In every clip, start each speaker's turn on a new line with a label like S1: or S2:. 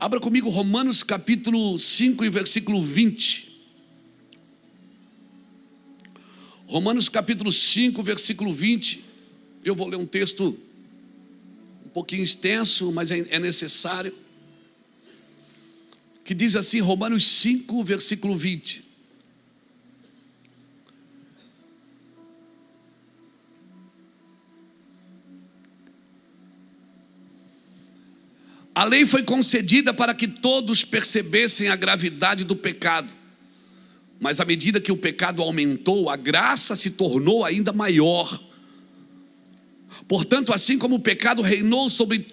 S1: Abra comigo Romanos capítulo 5 e versículo 20. Romanos capítulo 5, versículo 20. Eu vou ler um texto um pouquinho extenso, mas é necessário. Que diz assim, Romanos 5, versículo 20. A lei foi concedida para que todos percebessem a gravidade do pecado. Mas à medida que o pecado aumentou, a graça se tornou ainda maior. Portanto, assim como o pecado reinou sobre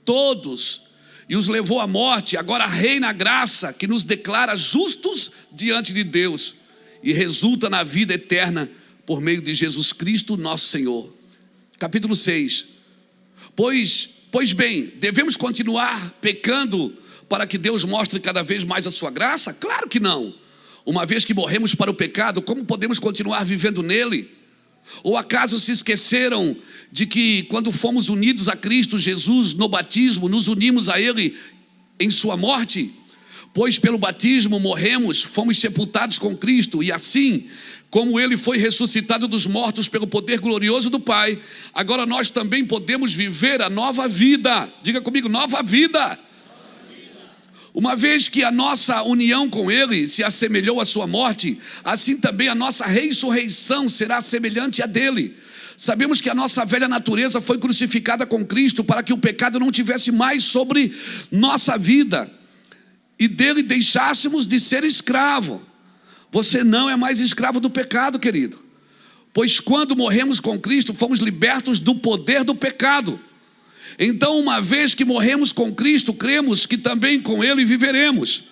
S1: todos e os levou à morte, agora reina a graça que nos declara justos diante de Deus e resulta na vida eterna por meio de Jesus Cristo, nosso Senhor. Capítulo 6. Pois bem, devemos continuar pecando para que Deus mostre cada vez mais a sua graça? Claro que não. Uma vez que morremos para o pecado, como podemos continuar vivendo nele? Ou acaso se esqueceram de que quando fomos unidos a Cristo Jesus no batismo, nos unimos a Ele em sua morte? Pois pelo batismo morremos, fomos sepultados com Cristo, e assim como Ele foi ressuscitado dos mortos pelo poder glorioso do Pai, agora nós também podemos viver a nova vida. Diga comigo, nova vida. Uma vez que a nossa união com Ele se assemelhou à sua morte, assim também a nossa ressurreição será semelhante à dele. Sabemos que a nossa velha natureza foi crucificada com Cristo para que o pecado não tivesse mais sobre nossa vida e dele deixássemos de ser escravo. Você não é mais escravo do pecado, querido. Pois quando morremos com Cristo, fomos libertos do poder do pecado. Então, uma vez que morremos com Cristo, cremos que também com Ele viveremos.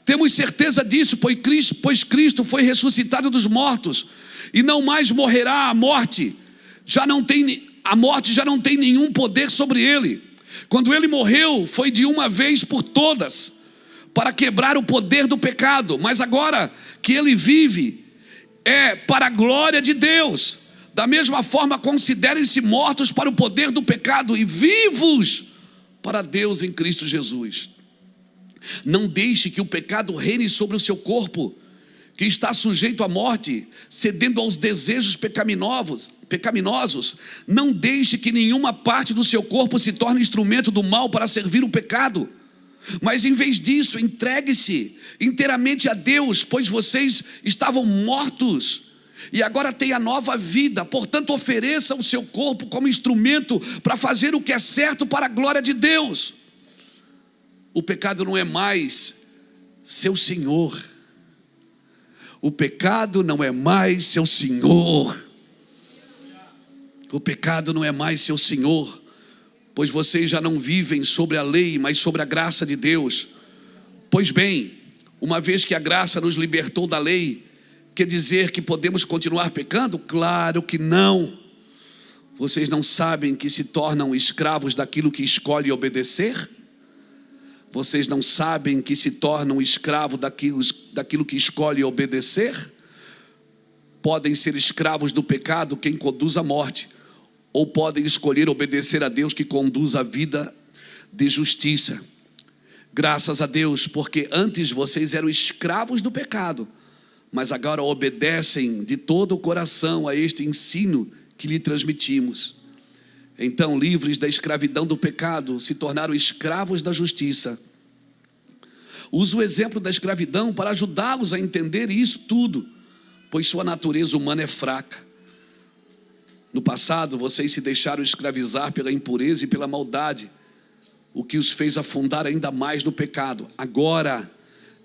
S1: Temos certeza disso, pois Cristo foi ressuscitado dos mortos e não mais morrerá. A morte já não tem nenhum poder sobre Ele. Quando Ele morreu, foi de uma vez por todas, para quebrar o poder do pecado. Mas agora que Ele vive, é para a glória de Deus. Da mesma forma, considerem-se mortos para o poder do pecado e vivos para Deus em Cristo Jesus. Não deixe que o pecado reine sobre o seu corpo, que está sujeito à morte, cedendo aos desejos pecaminosos. Não deixe que nenhuma parte do seu corpo se torne instrumento do mal para servir o pecado. Mas em vez disso, entregue-se inteiramente a Deus, pois vocês estavam mortos e agora tem a nova vida. Portanto, ofereça o seu corpo como instrumento para fazer o que é certo para a glória de Deus. O pecado não é mais seu senhor. O pecado não é mais seu senhor. O pecado não é mais seu senhor, pois vocês já não vivem sobre a lei, mas sobre a graça de Deus. Pois bem, uma vez que a graça nos libertou da lei, quer dizer que podemos continuar pecando? Claro que não. Vocês não sabem que se tornam escravos daquilo que escolhe obedecer? Vocês não sabem que se tornam escravos daquilo que escolhe obedecer? Podem ser escravos do pecado quem conduz à morte, ou podem escolher obedecer a Deus que conduz à vida de justiça. Graças a Deus, porque antes vocês eram escravos do pecado, mas agora obedecem de todo o coração a este ensino que lhe transmitimos. Então, livres da escravidão do pecado, se tornaram escravos da justiça. Uso o exemplo da escravidão para ajudá-los a entender isso tudo, pois sua natureza humana é fraca. No passado, vocês se deixaram escravizar pela impureza e pela maldade, o que os fez afundar ainda mais no pecado. Agora,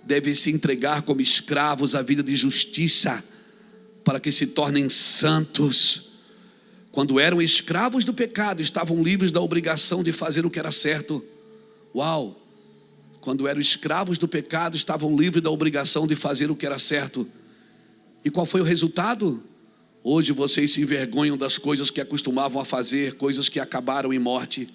S1: devem se entregar como escravos à vida de justiça, para que se tornem santos. Quando eram escravos do pecado, estavam livres da obrigação de fazer o que era certo. Uau! Quando eram escravos do pecado, estavam livres da obrigação de fazer o que era certo. E qual foi o resultado? Hoje vocês se envergonham das coisas que acostumavam a fazer, coisas que acabaram em morte.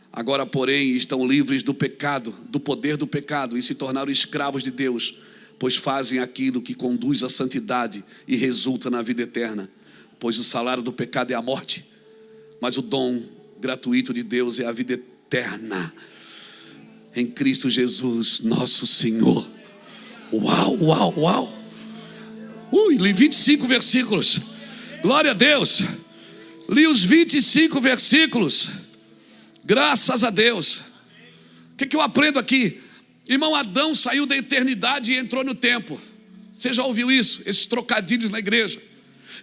S1: Agora, porém, estão livres do pecado, do poder do pecado, e se tornaram escravos de Deus, pois fazem aquilo que conduz à santidade e resulta na vida eterna. Pois o salário do pecado é a morte, mas o dom gratuito de Deus é a vida eterna em Cristo Jesus, nosso Senhor. Uau, uau, uau. Li 25 versículos. Glória a Deus. Li os 25 versículos. Graças a Deus. O que eu aprendo aqui? Irmão, Adão saiu da eternidade e entrou no tempo. Você já ouviu isso? Esses trocadilhos na igreja.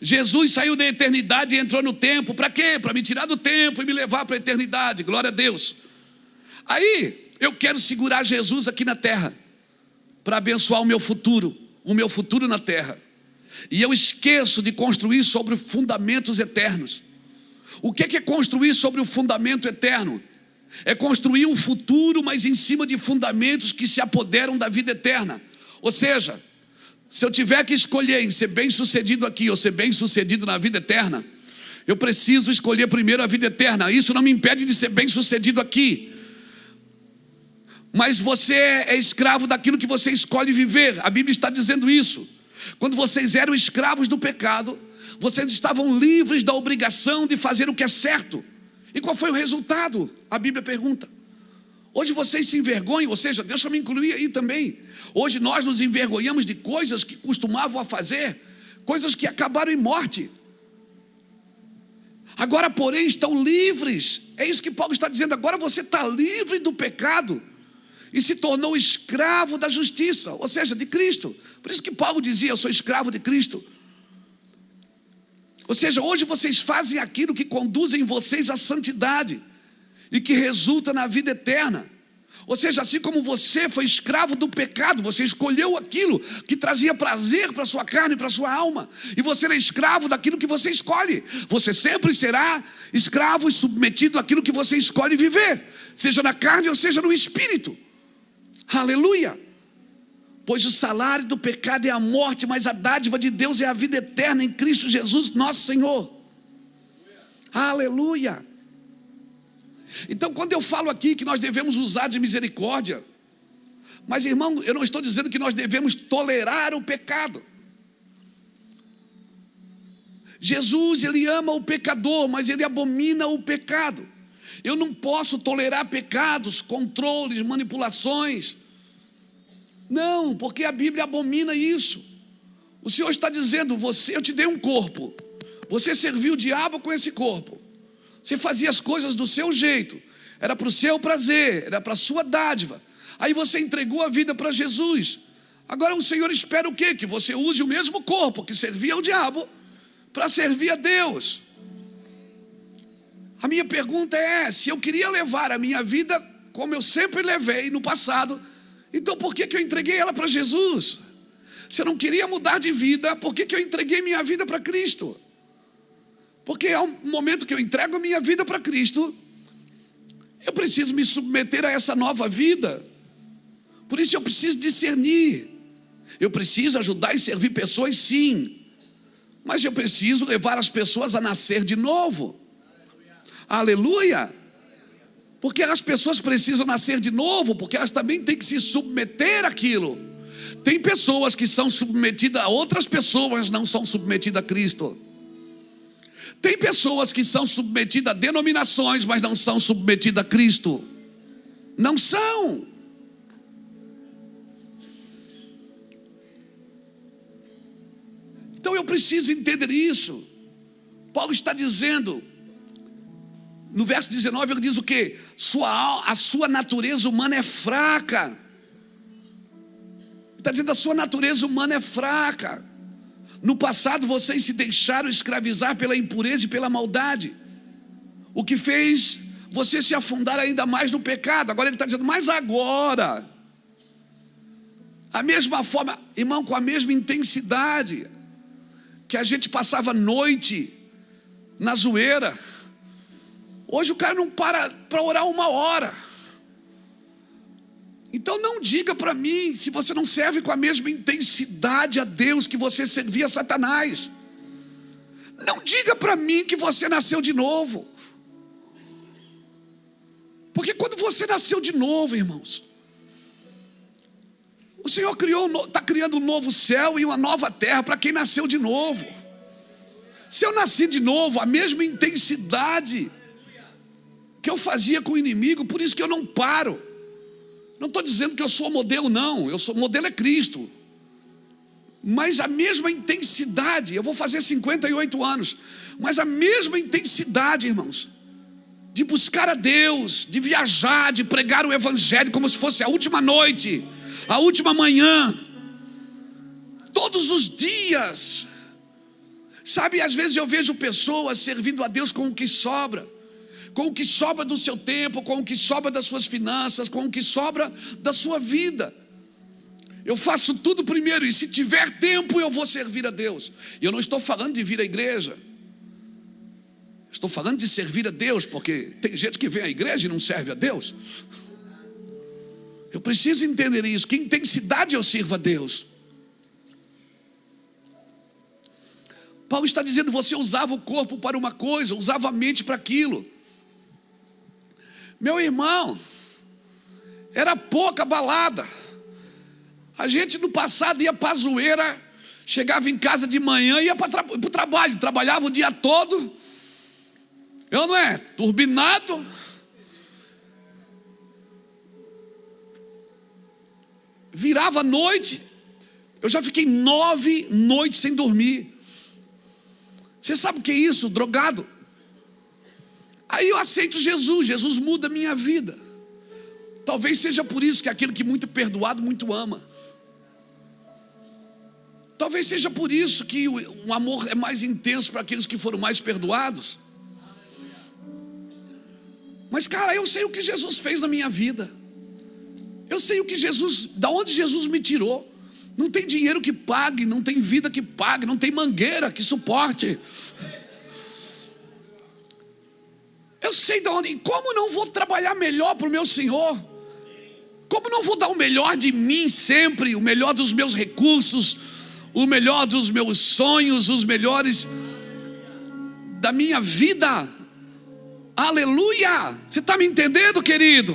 S1: Jesus saiu da eternidade e entrou no tempo. Para quê? Para me tirar do tempo e me levar para a eternidade. Glória a Deus. Aí eu quero segurar Jesus aqui na terra para abençoar o meu futuro na terra. E eu esqueço de construir sobre fundamentos eternos. O que é construir sobre o fundamento eterno? É construir um futuro, mas em cima de fundamentos que se apoderam da vida eterna. Ou seja, se eu tiver que escolher em ser bem sucedido aqui ou ser bem sucedido na vida eterna, eu preciso escolher primeiro a vida eterna. Isso não me impede de ser bem sucedido aqui, mas você é escravo daquilo que você escolhe viver. A Bíblia está dizendo isso. Quando vocês eram escravos do pecado, vocês estavam livres da obrigação de fazer o que é certo. E qual foi o resultado? A Bíblia pergunta. Hoje vocês se envergonham, ou seja, deixa eu me incluir aí também. Hoje nós nos envergonhamos de coisas que costumavam a fazer, coisas que acabaram em morte. Agora, porém, estão livres. É isso que Paulo está dizendo. Agora você está livre do pecado e se tornou escravo da justiça, ou seja, de Cristo. Por isso que Paulo dizia: eu sou escravo de Cristo. Ou seja, hoje vocês fazem aquilo que conduzem vocês à santidade e que resulta na vida eterna. Ou seja, assim como você foi escravo do pecado, você escolheu aquilo que trazia prazer para a sua carne e para a sua alma, e você é escravo daquilo que você escolhe. Você sempre será escravo e submetido àquilo que você escolhe viver, seja na carne ou seja no espírito. Aleluia! Pois o salário do pecado é a morte, mas a dádiva de Deus é a vida eterna em Cristo Jesus, nosso Senhor. Aleluia! Então, quando eu falo aqui que nós devemos usar de misericórdia, mas, irmão, eu não estou dizendo que nós devemos tolerar o pecado. Jesus, ele ama o pecador, mas ele abomina o pecado. Eu não posso tolerar pecados, controles, manipulações. Não, porque a Bíblia abomina isso. O Senhor está dizendo: eu te dei um corpo, você serviu o diabo com esse corpo, você fazia as coisas do seu jeito, era para o seu prazer, era para a sua dádiva. Aí você entregou a vida para Jesus. Agora o Senhor espera o quê? Que você use o mesmo corpo que servia ao diabo para servir a Deus. A minha pergunta é: se eu queria levar a minha vida como eu sempre levei no passado, então por que eu entreguei ela para Jesus? Se eu não queria mudar de vida, por que eu entreguei minha vida para Cristo? Porque é um momento que eu entrego a minha vida para Cristo, eu preciso me submeter a essa nova vida. Por isso eu preciso discernir. Eu preciso ajudar e servir pessoas, sim, mas eu preciso levar as pessoas a nascer de novo. Aleluia! Porque as pessoas precisam nascer de novo, porque elas também têm que se submeter àquilo. Tem pessoas que são submetidas a outras pessoas, não são submetidas a Cristo. Tem pessoas que são submetidas a denominações, mas não são submetidas a Cristo. Não são. Então eu preciso entender isso. Paulo está dizendo, no verso 19, ele diz o quê? A sua natureza humana é fraca. Ele está dizendo: a sua natureza humana é fraca. No passado vocês se deixaram escravizar pela impureza e pela maldade, o que fez você se afundar ainda mais no pecado. Agora ele está dizendo: mas agora, a mesma forma, irmão, com a mesma intensidade que a gente passava noite na zoeira, hoje o cara não para orar 1 hora. Então não diga para mim, se você não serve com a mesma intensidade a Deus que você servia a Satanás. Não diga para mim que você nasceu de novo. Porque quando você nasceu de novo, irmãos, o Senhor está criando um novo céu e uma nova terra para quem nasceu de novo. Se eu nasci de novo, a mesma intensidade que eu fazia com o inimigo, por isso que eu não paro. Não estou dizendo que eu sou modelo, não. Modelo é Cristo. Mas a mesma intensidade, eu vou fazer 58 anos, mas a mesma intensidade, irmãos, de buscar a Deus, de viajar, de pregar o Evangelho como se fosse a última noite, a última manhã, todos os dias. Sabe, às vezes eu vejo pessoas servindo a Deus com o que sobra do seu tempo, com o que sobra das suas finanças, com o que sobra da sua vida. Eu faço tudo primeiro, e se tiver tempo eu vou servir a Deus. E eu não estou falando de vir à igreja, estou falando de servir a Deus, porque tem gente que vem à igreja e não serve a Deus. Eu preciso entender isso, que intensidade eu sirvo a Deus. Paulo está dizendo, você usava o corpo para uma coisa, usava a mente para aquilo. Meu irmão, era pouca balada. A gente no passado ia para a zoeira, chegava em casa de manhã, ia para o trabalho, trabalhava o dia todo. Eu não é? Turbinado. Virava a noite. Eu já fiquei 9 noites sem dormir. Você sabe o que é isso? Drogado. Aí eu aceito Jesus. Jesus muda a minha vida. Talvez seja por isso que aquele que muito perdoado, muito ama. Talvez seja por isso que o amor é mais intenso para aqueles que foram mais perdoados. Mas cara, eu sei o que Jesus fez na minha vida. Eu sei o que da onde Jesus me tirou. Não tem dinheiro que pague, não tem vida que pague, não tem mangueira que suporte. Eu sei de onde, e como não vou trabalhar melhor para o meu Senhor? Como não vou dar o melhor de mim sempre, o melhor dos meus recursos, o melhor dos meus sonhos, os melhores da minha vida? Aleluia! Você está me entendendo, querido?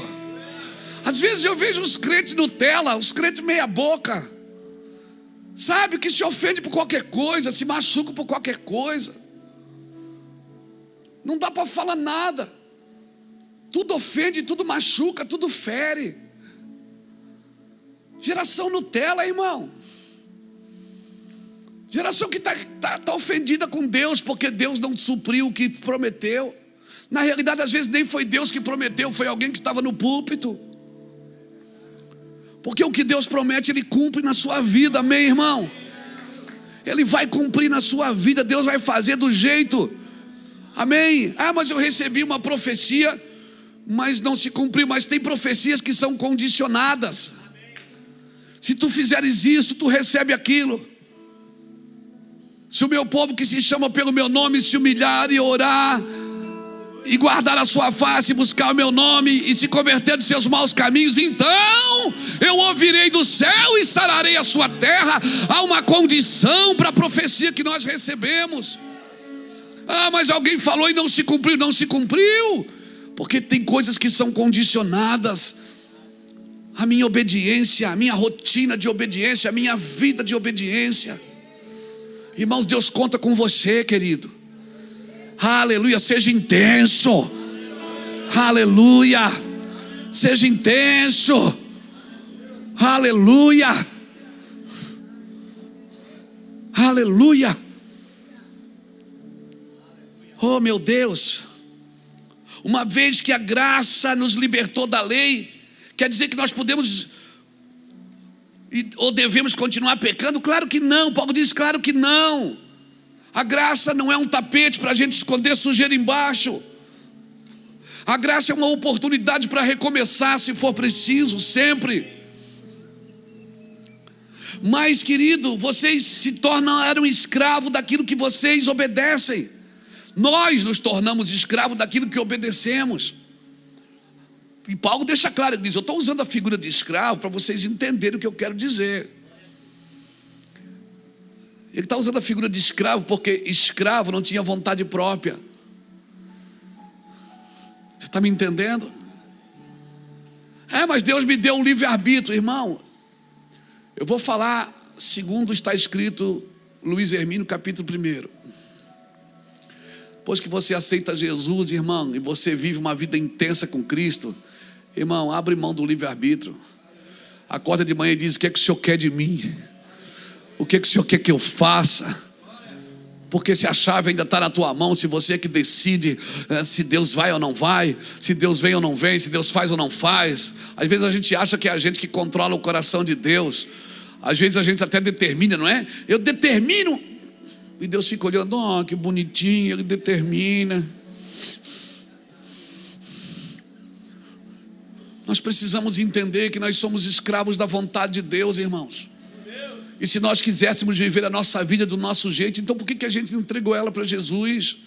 S1: Às vezes eu vejo os crentes Nutella, os crentes meia boca, sabe, que se ofende por qualquer coisa, se machuca por qualquer coisa. Não dá para falar nada. Tudo ofende, tudo machuca, tudo fere. Geração Nutella, irmão. Geração que está ofendida com Deus, porque Deus não supriu o que prometeu. Na realidade, às vezes nem foi Deus que prometeu, foi alguém que estava no púlpito. Porque o que Deus promete, Ele cumpre na sua vida, amém, irmão? Ele vai cumprir na sua vida, Deus vai fazer do jeito, amém? Ah, mas eu recebi uma profecia, mas não se cumpriu. Mas tem profecias que são condicionadas. Se tu fizeres isso, tu recebe aquilo. Se o meu povo que se chama pelo meu nome se humilhar e orar, e guardar a sua face, buscar o meu nome, e se converter dos seus maus caminhos, então eu ouvirei do céu e sararei a sua terra. Há uma condição para a profecia que nós recebemos. Ah, mas alguém falou e não se cumpriu. Não se cumpriu, porque tem coisas que são condicionadas. A minha obediência, a minha rotina de obediência, a minha vida de obediência. Irmãos, Deus conta com você, querido. Aleluia, seja intenso. Aleluia, seja intenso. Aleluia. Aleluia. Oh meu Deus. Uma vez que a graça nos libertou da lei, quer dizer que nós podemos ou devemos continuar pecando? Claro que não. Paulo diz, claro que não. A graça não é um tapete para a gente esconder sujeira embaixo. A graça é uma oportunidade para recomeçar, se for preciso, sempre. Mas, querido, vocês se tornaram escravos daquilo que vocês obedecem. Nós nos tornamos escravos daquilo que obedecemos. E Paulo deixa claro, ele diz, eu estou usando a figura de escravo para vocês entenderem o que eu quero dizer. Ele está usando a figura de escravo porque escravo não tinha vontade própria. Você está me entendendo? É, mas Deus me deu um livre-arbítrio. Irmão, eu vou falar segundo está escrito Luiz Hermínio, capítulo 1. Depois que você aceita Jesus, irmão, e você vive uma vida intensa com Cristo, irmão, abre mão do livre-arbítrio. acorda de manhã e diz: o que é que o Senhor quer de mim? O que é que o Senhor quer que eu faça? Porque se a chave ainda está na tua mão, se você é que decide se Deus vai ou não vai, se Deus vem ou não vem, se Deus faz ou não faz. Às vezes a gente acha que é a gente que controla o coração de Deus. Às vezes a gente até determina, não é? Eu determino. E Deus fica olhando: oh, que bonitinho, Ele determina. Nós precisamos entender que nós somos escravos da vontade de Deus, irmãos. E se nós quiséssemos viver a nossa vida do nosso jeito, então por que a gente não entregou ela para Jesus?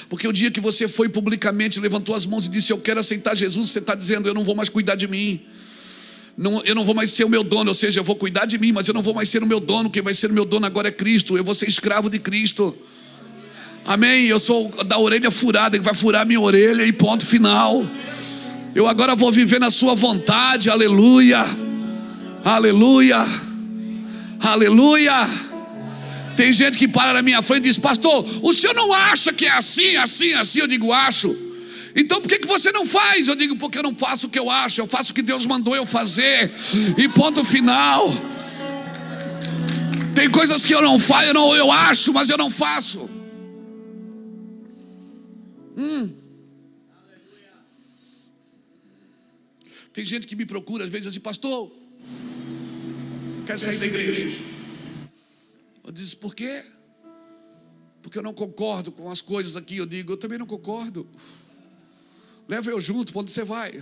S1: Porque o dia que você foi publicamente, levantou as mãos e disse: eu quero aceitar Jesus, você está dizendo: eu não vou mais cuidar de mim, eu não vou mais ser o meu dono. Ou seja, eu vou cuidar de mim, mas eu não vou mais ser o meu dono. Quem vai ser o meu dono agora é Cristo. Eu vou ser escravo de Cristo. Amém? Eu sou da orelha furada, Ele vai furar minha orelha e ponto final. Eu agora vou viver na sua vontade. Aleluia, aleluia, aleluia. Tem gente que para na minha frente e diz: pastor, o senhor não acha que é assim, assim, assim? Eu digo: acho. Então por que você não faz? Eu digo: porque eu não faço o que eu acho, eu faço o que Deus mandou eu fazer, e ponto final. Tem coisas que eu não faço, eu acho, mas eu não faço. Tem gente que me procura às vezes assim: pastor, quero sair da igreja. Eu disse: por quê? Porque eu não concordo com as coisas aqui. Eu digo: eu também não concordo. Leva eu junto, para onde você vai?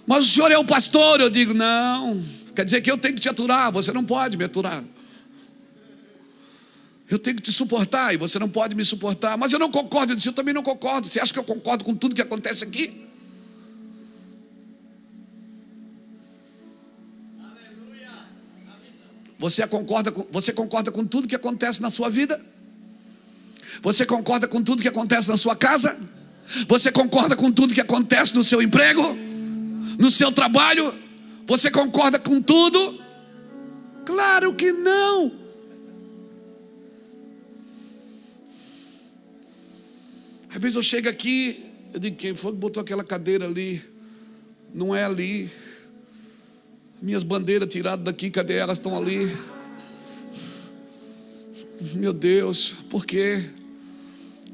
S1: Mas o senhor é o pastor. Eu digo: não, quer dizer que eu tenho que te aturar, você não pode me aturar. Eu tenho que te suportar e você não pode me suportar. Mas eu não concordo. Eu disse: eu também não concordo. Você acha que eu concordo com tudo que acontece aqui? Você concorda com tudo que acontece na sua vida? Você concorda com tudo que acontece na sua casa? Você concorda com tudo que acontece no seu emprego? No seu trabalho? Você concorda com tudo? Claro que não. Às vezes eu chego aqui, eu digo: quem foi que botou aquela cadeira ali? Não é ali. Minhas bandeiras tiradas daqui, cadê elas? Estão ali. Meu Deus, por quê?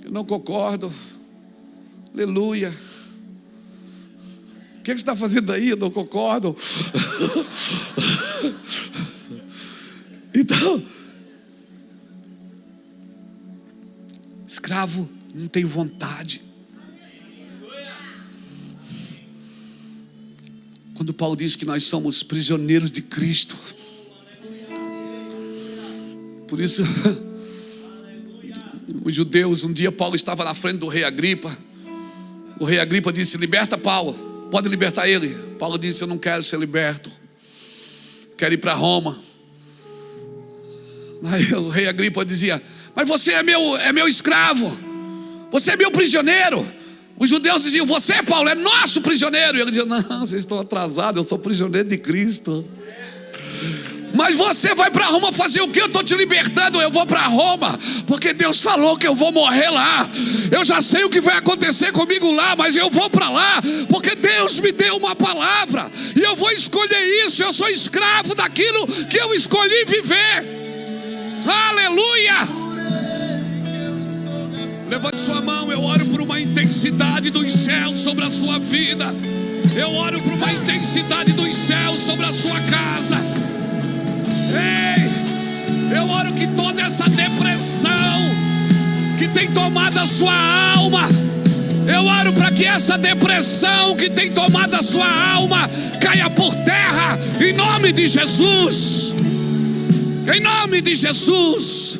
S1: Eu não concordo. Aleluia. O que você está fazendo aí? Eu não concordo. Então, escravo não tem vontade. Quando Paulo diz que nós somos prisioneiros de Cristo, por isso os judeus, um dia Paulo estava na frente do rei Agripa. O rei Agripa disse: liberta Paulo, pode libertar ele. Paulo disse: eu não quero ser liberto, quero ir para Roma. Aí o rei Agripa dizia: mas você é meu escravo, você é meu prisioneiro. Os judeus diziam: você, Paulo, é nosso prisioneiro. E ele dizia: não, vocês estão atrasados, eu sou prisioneiro de Cristo. Mas você vai para Roma fazer o que? Eu estou te libertando. Eu vou para Roma porque Deus falou que eu vou morrer lá. Eu já sei o que vai acontecer comigo lá, mas eu vou para lá porque Deus me deu uma palavra e eu vou escolher isso. Eu sou escravo daquilo que eu escolhi viver. Aleluia. Levante sua mão. Eu oro por uma intensidade dos céus sobre a sua vida. Eu oro por uma intensidade dos céus sobre a sua casa. Ei, eu oro que toda essa depressão que tem tomado a sua alma, eu oro para que essa depressão que tem tomado a sua alma caia por terra, em nome de Jesus. Em nome de Jesus.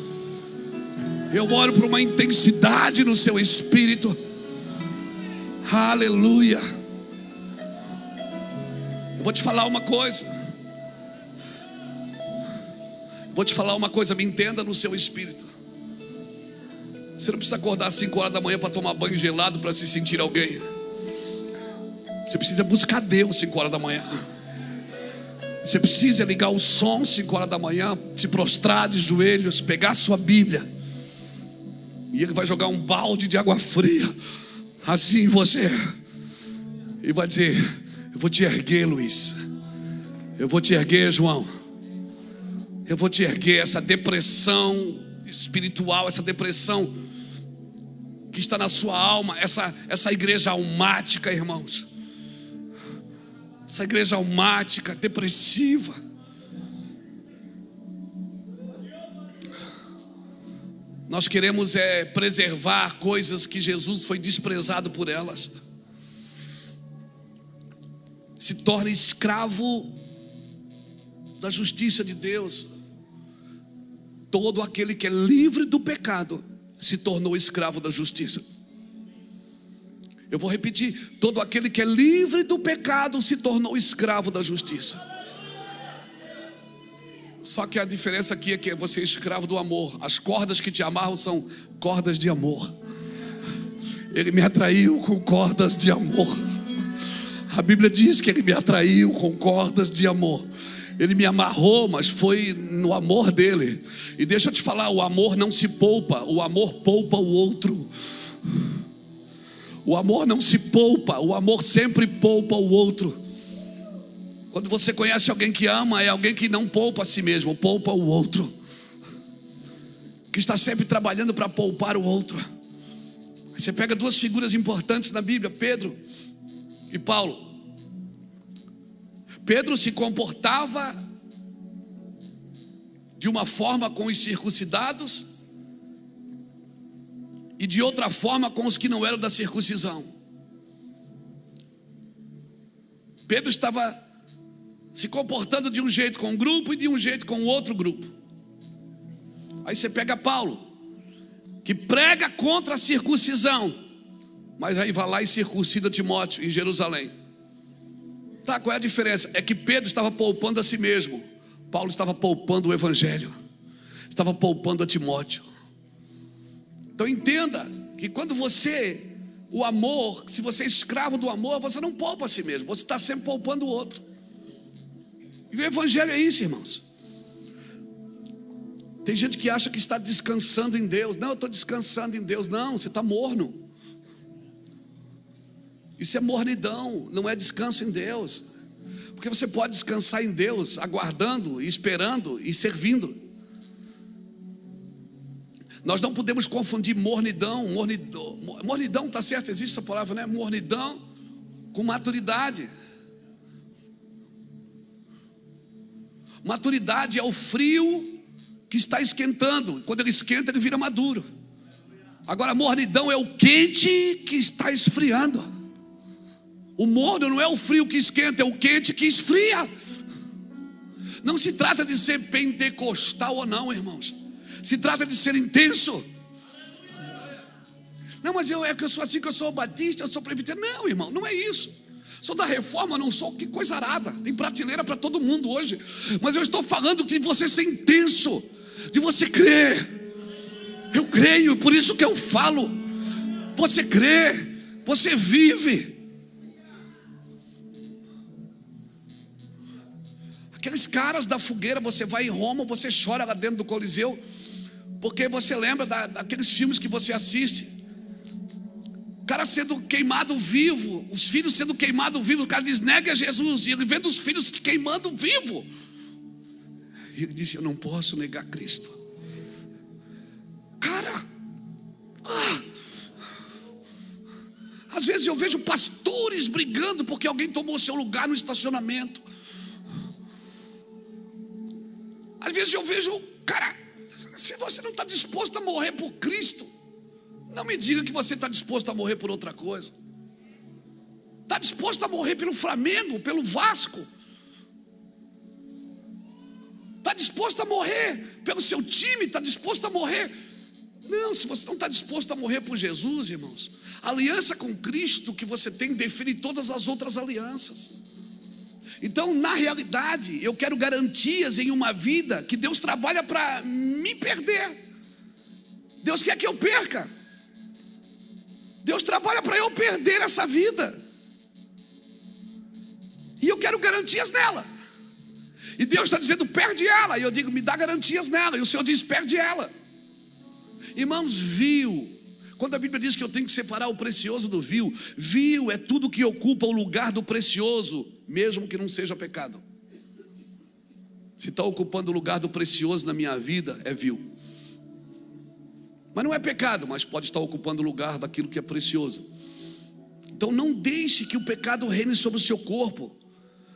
S1: Eu oro por uma intensidade no seu espírito. Aleluia. Eu vou te falar uma coisa. Me entenda no seu espírito. Você não precisa acordar às 5 horas da manhã para tomar banho gelado para se sentir alguém. Você precisa buscar Deus 5 horas da manhã. Você precisa ligar o som 5 horas da manhã, se prostrar de joelhos, pegar a sua Bíblia, e Ele vai jogar um balde de água fria assim em você, e vai dizer: eu vou te erguer, Luiz, Eu vou te erguer, João. Eu vou te erguer. Essa depressão espiritual, essa depressão que está na sua alma, essa igreja almática, irmãos. Essa igreja almática, depressiva. Nós queremos preservar coisas que Jesus foi desprezado por elas. Se torna escravo da justiça de Deus. Todo aquele que é livre do pecado se tornou escravo da justiça. Eu vou repetir: todo aquele que é livre do pecado se tornou escravo da justiça. Só que a diferença aqui é que você é escravo do amor. As cordas que te amarram são cordas de amor. Ele me atraiu com cordas de amor. A Bíblia diz que Ele me atraiu com cordas de amor. Ele me amarrou, mas foi no amor dele. E deixa eu te falar, o amor não se poupa. O amor poupa o outro. O amor não se poupa. O amor sempre poupa o outro. Quando você conhece alguém que ama, é alguém que não poupa a si mesmo, poupa o outro, que está sempre trabalhando para poupar o outro. Você pega duas figuras importantes na Bíblia, Pedro e Paulo. Pedro se comportava de uma forma com os circuncidados e de outra forma com os que não eram da circuncisão. Pedro estava se comportando de um jeito com um grupo e de um jeito com outro grupo. Aí você pega Paulo, que prega contra a circuncisão, mas aí vai lá e circuncida Timóteo em Jerusalém. Tá, qual é a diferença? É que Pedro estava poupando a si mesmo, Paulo estava poupando o evangelho, estava poupando a Timóteo. Então entenda que quando o amor, se você é escravo do amor, você não poupa a si mesmo, você está sempre poupando o outro. E o evangelho é isso, irmãos. Tem gente que acha que está descansando em Deus. Não, eu estou descansando em Deus. Não, você está morno. Isso é mornidão, não é descanso em Deus. Porque você pode descansar em Deus aguardando, esperando e servindo. Nós não podemos confundir mornidão. Mornidão, está certo? Existe essa palavra, né? Mornidão com maturidade. Maturidade é o frio que está esquentando. Quando ele esquenta, ele vira maduro. Agora, mornidão é o quente que está esfriando. O morno não é o frio que esquenta, é o quente que esfria. Não se trata de ser pentecostal ou não, irmãos. Se trata de ser intenso. Não, mas eu sou assim, que eu sou batista, eu sou presbiteriano. Não, irmão, não é isso. Sou da reforma, não sou, que coisa arada. Tem prateleira para todo mundo hoje. Mas eu estou falando de você ser intenso, de você crer. Eu creio, por isso que eu falo. Você crê, você vive. Aqueles caras da fogueira, você vai em Roma, você chora lá dentro do Coliseu, porque você lembra daqueles filmes que você assiste. O cara sendo queimado vivo, os filhos sendo queimados vivos. O cara diz: negue a Jesus. E ele vê dos filhos queimando vivo. E ele disse: eu não posso negar Cristo. Cara, às vezes eu vejo pastores brigando porque alguém tomou seu lugar no estacionamento. Às vezes eu vejo, cara, se você não está disposto a morrer por Cristo, não me diga que você está disposto a morrer por outra coisa. Está disposto a morrer pelo Flamengo, pelo Vasco? Está disposto a morrer pelo seu time? Está disposto a morrer? Não, se você não está disposto a morrer por Jesus, irmãos, a aliança com Cristo que você tem define todas as outras alianças. Então, na realidade, eu quero garantias em uma vida que Deus trabalha para me perder. Deus quer que eu perca. Deus trabalha para eu perder essa vida. E eu quero garantias nela. E Deus está dizendo: perde ela. E eu digo: me dá garantias nela. E o Senhor diz: perde ela. Irmãos, vil. Quando a Bíblia diz que eu tenho que separar o precioso do vil, vil é tudo que ocupa o lugar do precioso, mesmo que não seja pecado. Se está ocupando o lugar do precioso na minha vida, é vil. Mas não é pecado, mas pode estar ocupando o lugar daquilo que é precioso. Então não deixe que o pecado reine sobre o seu corpo,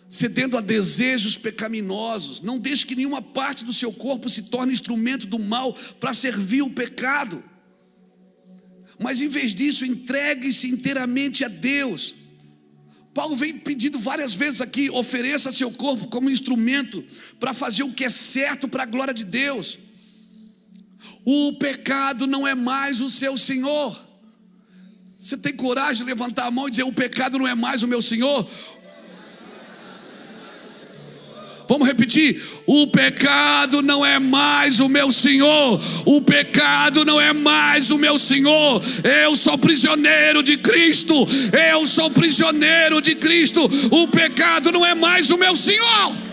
S1: cedendo a desejos pecaminosos. Não deixe que nenhuma parte do seu corpo se torne instrumento do mal para servir o pecado. Mas em vez disso, entregue-se inteiramente a Deus. Paulo vem pedindo várias vezes aqui: ofereça seu corpo como instrumento para fazer o que é certo para a glória de Deus. O pecado não é mais o seu senhor. Você tem coragem de levantar a mão e dizer: o pecado não é mais o meu senhor? Vamos repetir: o pecado não é mais o meu senhor. O pecado não é mais o meu senhor. Eu sou prisioneiro de Cristo. Eu sou prisioneiro de Cristo. O pecado não é mais o meu senhor.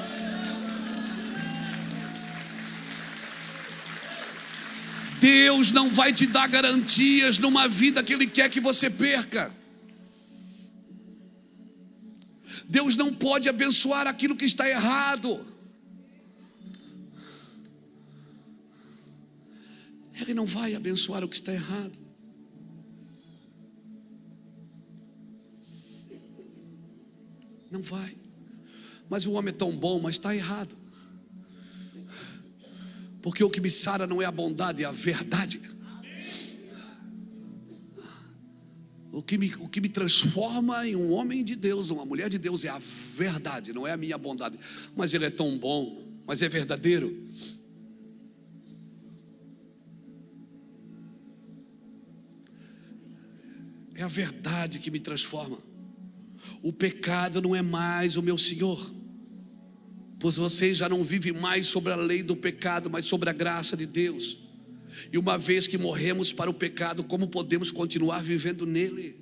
S1: Deus não vai te dar garantias numa vida que Ele quer que você perca. Deus não pode abençoar aquilo que está errado. Ele não vai abençoar o que está errado. Não vai. Mas o homem é tão bom, mas está errado. Porque o que me sara não é a bondade, é a verdade. O que me transforma em um homem de Deus, uma mulher de Deus, é a verdade, não é a minha bondade. Mas Ele é tão bom, mas é verdadeiro. É a verdade que me transforma. O pecado não é mais o meu senhor, pois vocês já não vivem mais sobre a lei do pecado, mas sobre a graça de Deus. E uma vez que morremos para o pecado, como podemos continuar vivendo nele?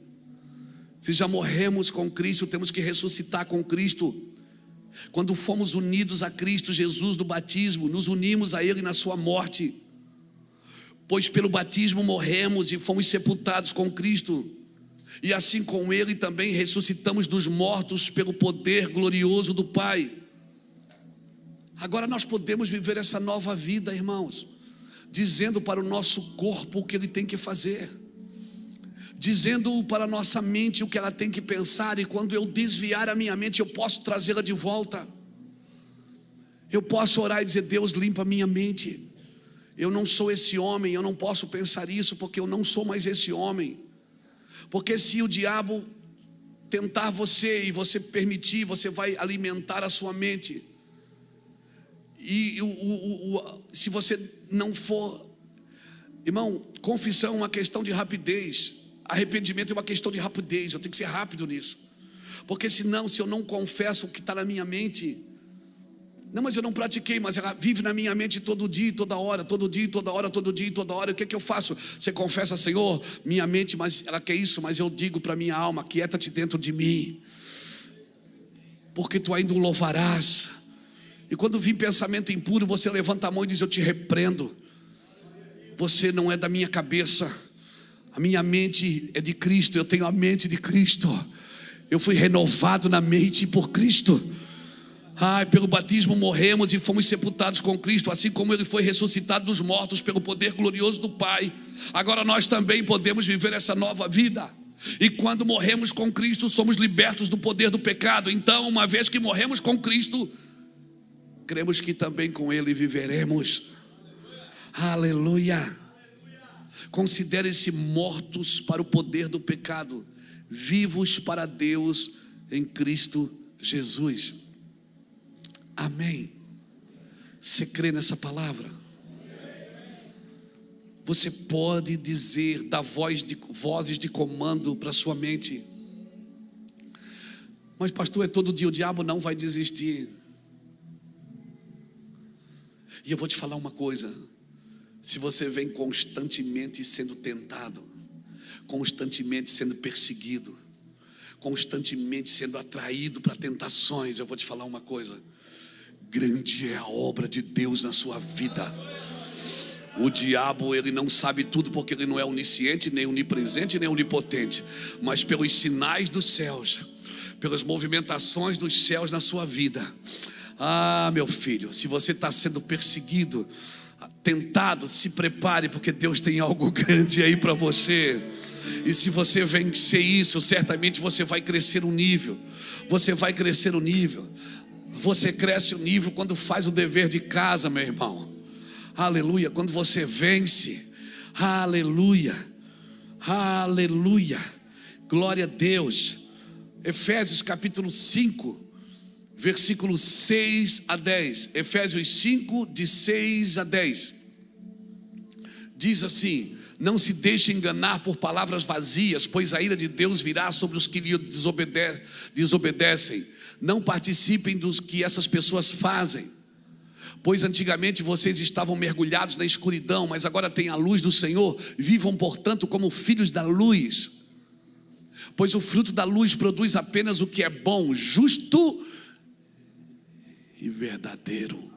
S1: Se já morremos com Cristo, temos que ressuscitar com Cristo. Quando fomos unidos a Cristo Jesus no batismo, nos unimos a Ele na sua morte. Pois pelo batismo morremos e fomos sepultados com Cristo. E assim com Ele também ressuscitamos dos mortos pelo poder glorioso do Pai. Agora nós podemos viver essa nova vida, irmãos, dizendo para o nosso corpo o que ele tem que fazer, dizendo para a nossa mente o que ela tem que pensar. E quando eu desviar a minha mente, eu posso trazê-la de volta. Eu posso orar e dizer: Deus, limpa a minha mente. Eu não sou esse homem, eu não posso pensar isso, porque eu não sou mais esse homem. Porque se o diabo tentar você e você permitir, você vai alimentar a sua mente. E se você não for, irmão, confissão é uma questão de rapidez, arrependimento é uma questão de rapidez. Eu tenho que ser rápido nisso, porque senão, se eu não confesso o que está na minha mente, não, mas eu não pratiquei, mas ela vive na minha mente todo dia, toda hora, todo dia, toda hora, todo dia, toda hora. O que é que eu faço? Você confessa: Senhor, minha mente, mas ela quer isso, mas eu digo para minha alma: quieta-te dentro de mim, porque tu ainda o louvarás. E quando vir pensamento impuro, você levanta a mão e diz: eu te repreendo. Você não é da minha cabeça. A minha mente é de Cristo. Eu tenho a mente de Cristo. Eu fui renovado na mente por Cristo. Pelo batismo morremos e fomos sepultados com Cristo, assim como Ele foi ressuscitado dos mortos pelo poder glorioso do Pai. Agora nós também podemos viver essa nova vida. E quando morremos com Cristo, somos libertos do poder do pecado. Então, uma vez que morremos com Cristo, cremos que também com Ele viveremos. Aleluia. Considerem-se mortos para o poder do pecado, vivos para Deus em Cristo Jesus. Amém. Você crê nessa palavra? Você pode dizer, dar vozes de comando para sua mente: mas pastor, é todo dia, o diabo não vai desistir. E eu vou te falar uma coisa: se você vem constantemente sendo tentado, constantemente sendo perseguido, constantemente sendo atraído para tentações, eu vou te falar uma coisa: grande é a obra de Deus na sua vida. O diabo, ele não sabe tudo, porque ele não é onisciente, nem onipresente, nem onipotente. Mas pelos sinais dos céus, pelas movimentações dos céus na sua vida, Ah, meu filho, se você está sendo perseguido, tentado, se prepare, porque Deus tem algo grande aí para você. E se você vencer isso, certamente você vai crescer um nível. Você vai crescer um nível. Você cresce um nível quando faz o dever de casa, meu irmão. Aleluia. Quando você vence. Aleluia. Aleluia. Glória a Deus. Efésios capítulo 5, versículos 6 a 10. Efésios 5, de 6 a 10. Diz assim: não se deixe enganar por palavras vazias, pois a ira de Deus virá sobre os que lhe desobedecem. Não participem dos que essas pessoas fazem, pois antigamente vocês estavam mergulhados na escuridão, mas agora têm a luz do Senhor. Vivam, portanto, como filhos da luz, pois o fruto da luz produz apenas o que é bom, justo e verdadeiro.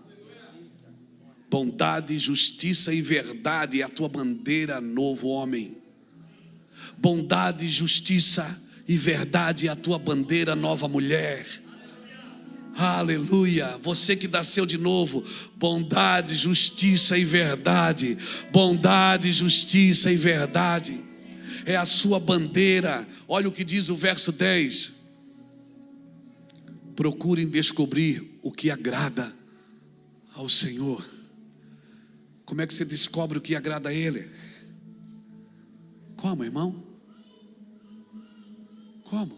S1: Bondade, justiça e verdade é a tua bandeira, novo homem. Bondade, justiça e verdade é a tua bandeira, nova mulher. Aleluia. Você que nasceu de novo, bondade, justiça e verdade. Bondade, justiça e verdade é a sua bandeira. Olha o que diz o verso 10. Procurem descobrir o que agrada ao Senhor. Como é que você descobre o que agrada a Ele? Como, irmão? Como?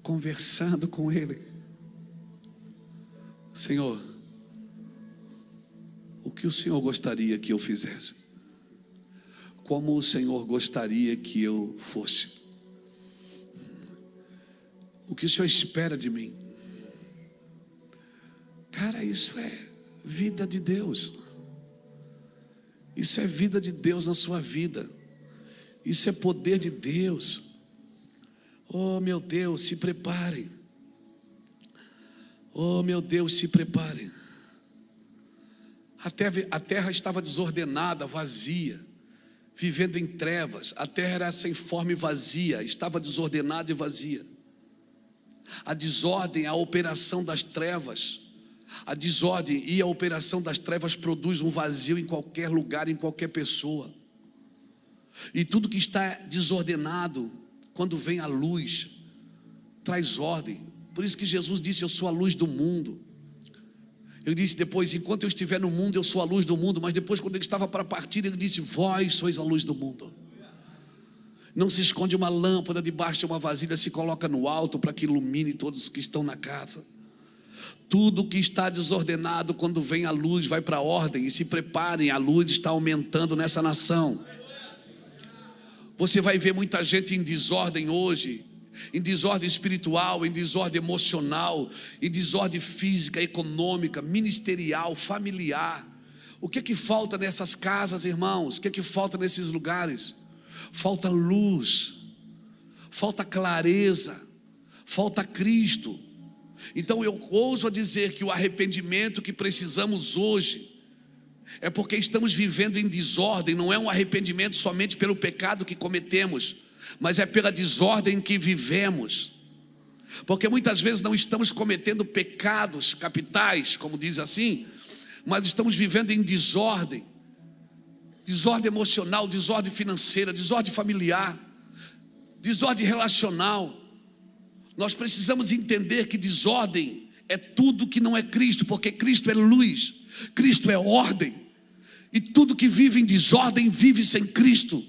S1: Conversando com Ele. Senhor, o que o Senhor gostaria que eu fizesse? Como o Senhor gostaria que eu fosse? O que o Senhor espera de mim? Cara, isso é vida de Deus. Isso é vida de Deus na sua vida. Isso é poder de Deus. Oh, meu Deus, se preparem. Oh, meu Deus, se preparem. A terra estava desordenada, vazia, vivendo em trevas. A terra era sem forma e vazia, estava desordenada e vazia. A desordem, a operação das trevas. A desordem e a operação das trevas produz um vazio em qualquer lugar, em qualquer pessoa. E tudo que está desordenado, quando vem a luz, traz ordem. Por isso que Jesus disse: eu sou a luz do mundo. Ele disse depois: enquanto eu estiver no mundo, eu sou a luz do mundo. Mas depois, quando ele estava para partir, ele disse: vós sois a luz do mundo. Não se esconde uma lâmpada debaixo de uma vasilha, se coloca no alto para que ilumine todos os que estão na casa. Tudo que está desordenado, quando vem a luz, vai para a ordem. E se preparem, a luz está aumentando nessa nação. Você vai ver muita gente em desordem hoje, em desordem espiritual, em desordem emocional, em desordem física, econômica, ministerial, familiar. O que é que falta nessas casas, irmãos? O que é que falta nesses lugares? Falta luz, falta clareza, falta Cristo. Então eu ouso dizer que o arrependimento que precisamos hoje é porque estamos vivendo em desordem. Não é um arrependimento somente pelo pecado que cometemos, mas é pela desordem que vivemos. Porque muitas vezes não estamos cometendo pecados capitais, como diz assim, mas estamos vivendo em desordem. Desordem emocional, desordem financeira, desordem familiar, desordem relacional. Nós precisamos entender que desordem é tudo que não é Cristo, porque Cristo é luz, Cristo é ordem, e tudo que vive em desordem vive sem Cristo.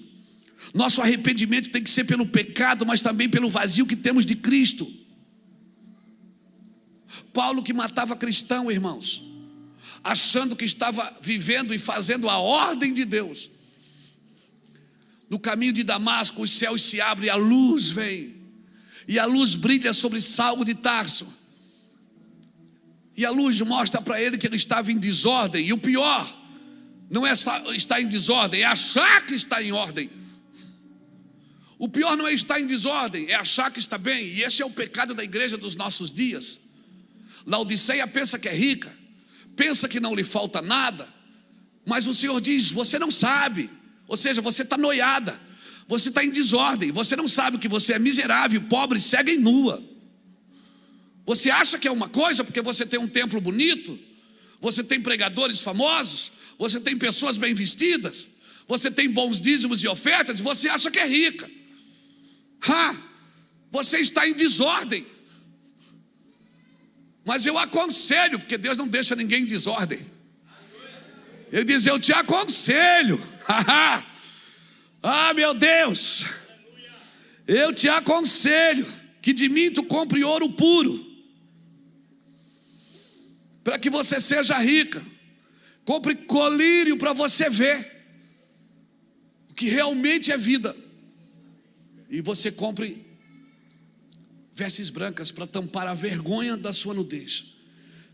S1: Nosso arrependimento tem que ser pelo pecado, mas também pelo vazio que temos de Cristo. Paulo, que matava cristão, irmãos, achando que estava vivendo e fazendo a ordem de Deus. No caminho de Damasco, os céus se abrem e a luz vem. E a luz brilha sobre Saulo de Tarso. E a luz mostra para ele que ele estava em desordem. E o pior, não é estar em desordem, é achar que está em ordem. O pior não é estar em desordem, é achar que está bem. E esse é o pecado da igreja dos nossos dias. Laodiceia pensa que é rica, pensa que não lhe falta nada, mas o Senhor diz: você não sabe. Ou seja, você está noiada, você está em desordem, você não sabe que você é miserável, pobre, cega e nua. Você acha que é uma coisa porque você tem um templo bonito, você tem pregadores famosos, você tem pessoas bem vestidas, você tem bons dízimos e ofertas, e você acha que é rica. Você está em desordem. Mas eu aconselho, porque Deus não deixa ninguém em desordem. Ele diz: eu te aconselho. Meu Deus, eu te aconselho que de mim tu compre ouro puro, para que você seja rica. Compre colírio para você ver o que realmente é vida. E você compre vestes brancas para tampar a vergonha da sua nudez.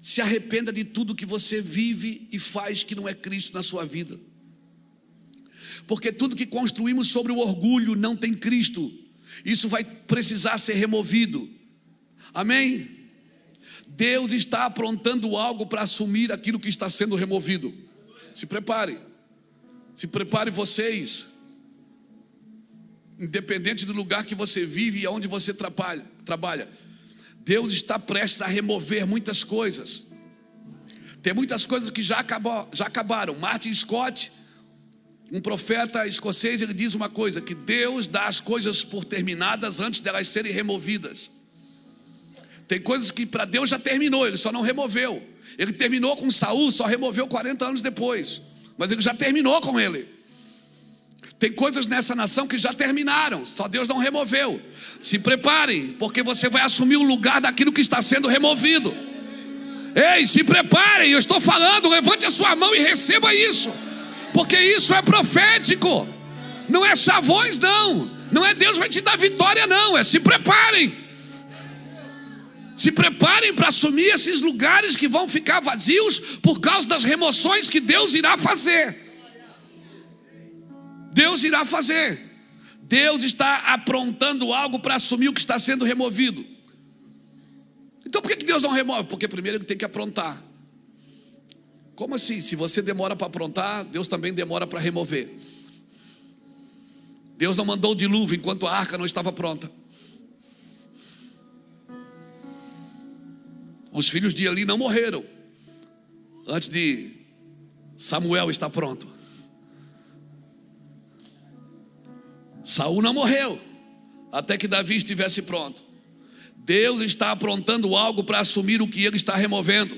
S1: Se arrependa de tudo que você vive e faz que não é Cristo na sua vida. Porque tudo que construímos sobre o orgulho não tem Cristo. Isso vai precisar ser removido. Amém? Deus está aprontando algo para assumir aquilo que está sendo removido. Se prepare. Se prepare vocês. Independente do lugar que você vive e aonde você trabalha. Deus está prestes a remover muitas coisas. Tem muitas coisas que já acabaram. Martin Scott, um profeta escocês, ele diz uma coisa: que Deus dá as coisas por terminadas antes delas serem removidas. Tem coisas que para Deus já terminou, Ele só não removeu. Ele terminou com Saul, só removeu 40 anos depois, mas Ele já terminou com ele. Tem coisas nessa nação que já terminaram, só Deus não removeu. Se preparem, porque você vai assumir o lugar daquilo que está sendo removido. Ei, se preparem, eu estou falando, levante a sua mão e receba isso, porque isso é profético. Não é chavões, não é Deus vai te dar vitória, não. É se preparem. Se preparem para assumir esses lugares que vão ficar vazios por causa das remoções que Deus irá fazer. Deus irá fazer. Deus está aprontando algo para assumir o que está sendo removido. Então por que Deus não remove? Porque primeiro Ele tem que aprontar. Como assim? Se você demora para aprontar, Deus também demora para remover. Deus não mandou o dilúvio enquanto a arca não estava pronta. Os filhos de Eli não morreram antes de Samuel estar pronto. Saul não morreu até que Davi estivesse pronto. Deus está aprontando algo para assumir o que Ele está removendo.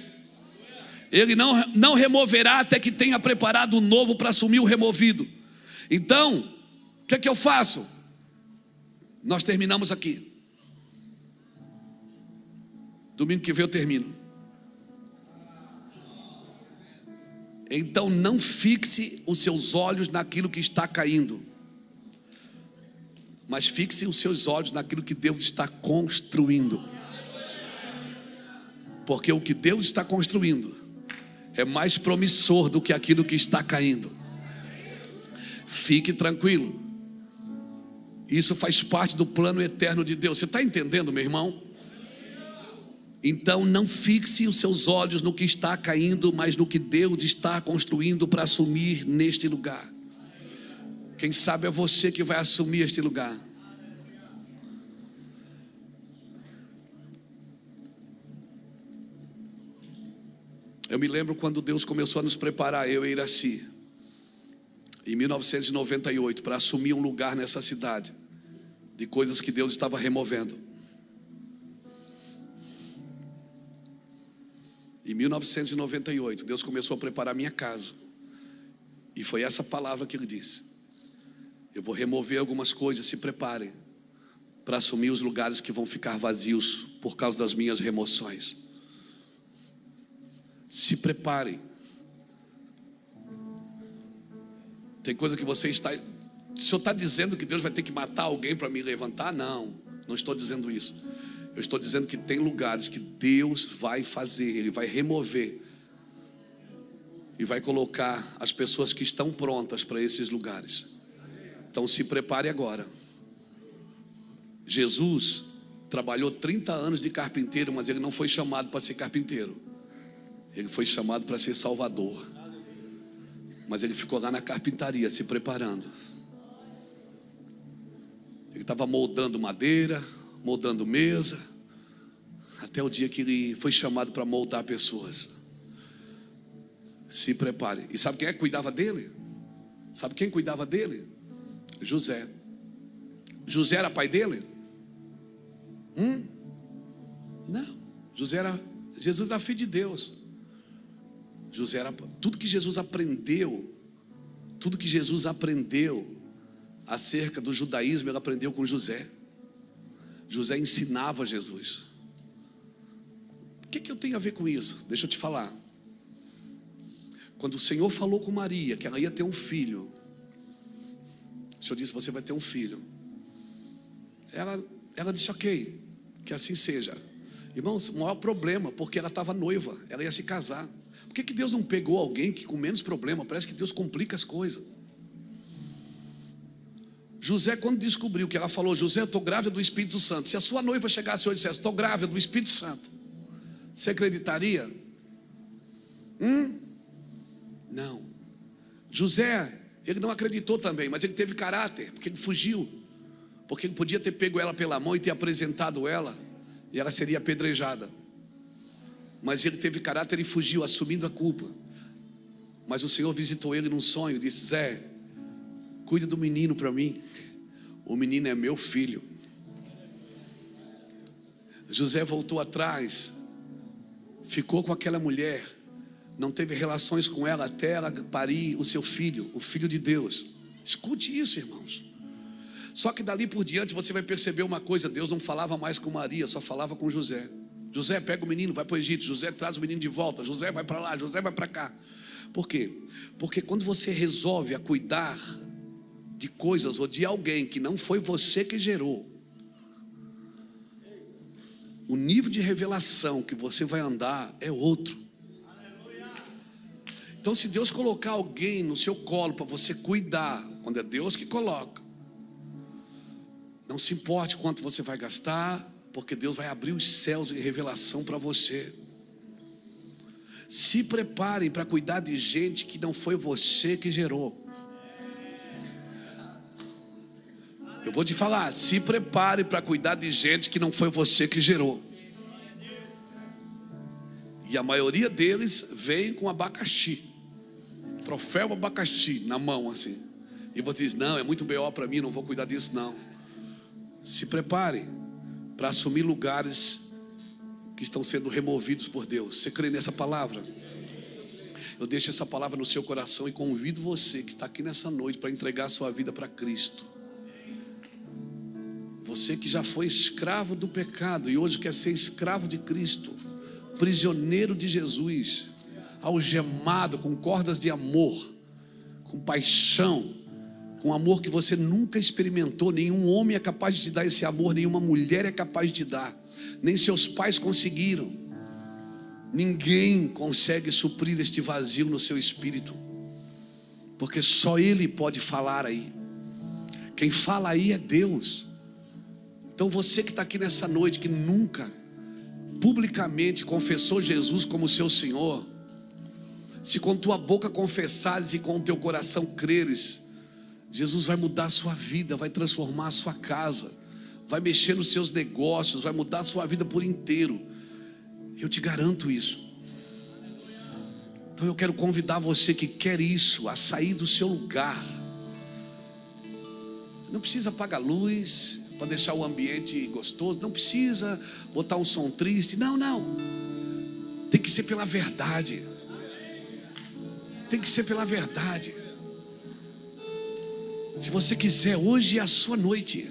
S1: Ele não removerá até que tenha preparado o novo para assumir o removido. Então, o que é que eu faço? Nós terminamos aqui. Domingo que vem eu termino. Então não fixe os seus olhos naquilo que está caindo, mas fixe os seus olhos naquilo que Deus está construindo. Porque o que Deus está construindo é mais promissor do que aquilo que está caindo. Fique tranquilo. Isso faz parte do plano eterno de Deus. Você está entendendo, meu irmão? Então não fixe os seus olhos no que está caindo, mas no que Deus está construindo para assumir neste lugar. Quem sabe é você que vai assumir este lugar. Eu me lembro quando Deus começou a nos preparar, eu e Iraci, em 1998, para assumir um lugar nessa cidade, de coisas que Deus estava removendo. Em 1998, Deus começou a preparar minha casa. E foi essa palavra que Ele disse: eu vou remover algumas coisas, se preparem para assumir os lugares que vão ficar vazios por causa das minhas remoções. Se preparem. Tem coisa que você está... O senhor está dizendo que Deus vai ter que matar alguém para me levantar? Não estou dizendo isso. Eu estou dizendo que tem lugares que Deus vai fazer, Ele vai remover e vai colocar as pessoas que estão prontas para esses lugares. Então se prepare agora. Jesus trabalhou 30 anos de carpinteiro, mas Ele não foi chamado para ser carpinteiro. Ele foi chamado para ser salvador. Mas Ele ficou lá na carpintaria se preparando. Ele estava moldando madeira, moldando mesa, até o dia que ele foi chamado para moldar pessoas. Se prepare. E sabe quem é que cuidava dele? Sabe quem cuidava dele? José. José era pai dele? Não. Jesus era filho de Deus. José era tudo que Jesus aprendeu. Tudo que Jesus aprendeu acerca do judaísmo, ele aprendeu com José. José ensinava Jesus. O que eu tenho a ver com isso? Deixa eu te falar. Quando o Senhor falou com Maria que ela ia ter um filho, o Senhor disse: você vai ter um filho. Ela disse: ok, que assim seja. Irmãos, o maior problema, porque ela estava noiva, ela ia se casar. Por que Deus não pegou alguém que com menos problema? Parece que Deus complica as coisas. José, quando descobriu que ela falou: José, eu estou grávida do Espírito Santo. Se a sua noiva chegasse hoje e dissesse: estou grávida do Espírito Santo, você acreditaria? Não. José, ele não acreditou também, mas ele teve caráter, porque ele fugiu. Porque ele podia ter pego ela pela mão e ter apresentado ela, e ela seria apedrejada. Mas ele teve caráter e fugiu, assumindo a culpa. Mas o Senhor visitou ele num sonho e disse: Zé, cuide do menino para mim. O menino é meu filho. José voltou atrás, ficou com aquela mulher, não teve relações com ela até ela parir o seu filho, o Filho de Deus. Escute isso, irmãos. Só que dali por diante você vai perceber uma coisa: Deus não falava mais com Maria, só falava com José. José, pega o menino, vai para o Egito. José, traz o menino de volta. José, vai para lá. José, vai para cá. Por quê? Porque quando você resolve a cuidar de coisas ou de alguém que não foi você que gerou, o nível de revelação que você vai andar é outro. Então, se Deus colocar alguém no seu colo para você cuidar, quando é Deus que coloca, não se importe quanto você vai gastar, porque Deus vai abrir os céus em revelação para você. Se preparem para cuidar de gente que não foi você que gerou. Eu vou te falar, se prepare para cuidar de gente que não foi você que gerou. E a maioria deles vem com abacaxi, troféu abacaxi na mão assim. E você diz: não, é muito BO para mim, não vou cuidar disso não. Se prepare para assumir lugares que estão sendo removidos por Deus. Você crê nessa palavra? Eu deixo essa palavra no seu coração e convido você que está aqui nessa noite para entregar a sua vida para Cristo. Você que já foi escravo do pecado e hoje quer ser escravo de Cristo, prisioneiro de Jesus, algemado com cordas de amor, com paixão, com amor que você nunca experimentou. Nenhum homem é capaz de te dar esse amor, nenhuma mulher é capaz de te dar, nem seus pais conseguiram. Ninguém consegue suprir este vazio no seu espírito, porque só Ele pode falar aí. Quem fala aí é Deus. Então você que está aqui nessa noite, que nunca publicamente confessou Jesus como seu Senhor, se com tua boca confessares e com o teu coração creres, Jesus vai mudar a sua vida, vai transformar a sua casa, vai mexer nos seus negócios, vai mudar a sua vida por inteiro. Eu te garanto isso. Então eu quero convidar você que quer isso a sair do seu lugar. Não precisa apagar a luz para deixar o ambiente gostoso, não precisa botar um som triste, não. Tem que ser pela verdade. Tem que ser pela verdade. Se você quiser, hoje é a sua noite.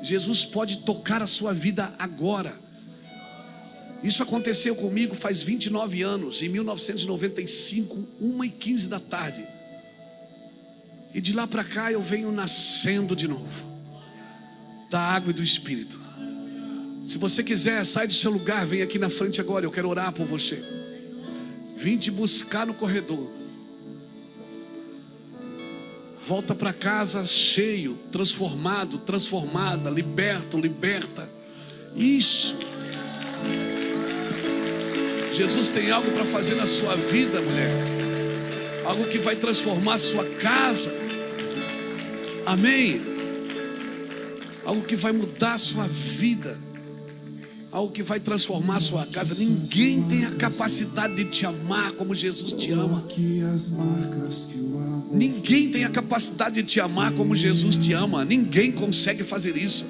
S1: Jesus pode tocar a sua vida agora. Isso aconteceu comigo faz 29 anos, em 1995, 1h15 da tarde. E de lá para cá eu venho nascendo de novo da água e do Espírito. Se você quiser, sai do seu lugar, vem aqui na frente agora, eu quero orar por você. Vim te buscar no corredor. Volta para casa cheio, transformado, transformada, liberto, liberta. Isso. Jesus tem algo para fazer na sua vida, mulher. Algo que vai transformar a sua casa. Amém. Algo que vai mudar a sua vida. algo que vai transformar a sua casa. Ninguém tem a capacidade de te amar como Jesus te ama. Ninguém tem a capacidade de te amar como Jesus te ama. Ninguém consegue fazer isso.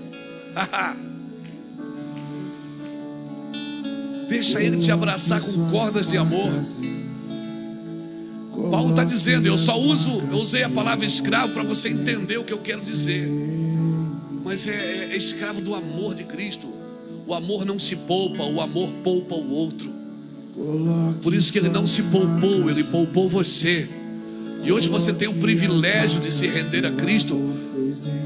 S1: Deixa Ele te abraçar com cordas de amor. Paulo está dizendo, eu usei a palavra escravo para você entender o que eu quero dizer. Mas é escravo do amor de Cristo. O amor não se poupa, o amor poupa o outro. Por isso que Ele não se poupou, Ele poupou você. E hoje você tem o privilégio de se render a Cristo,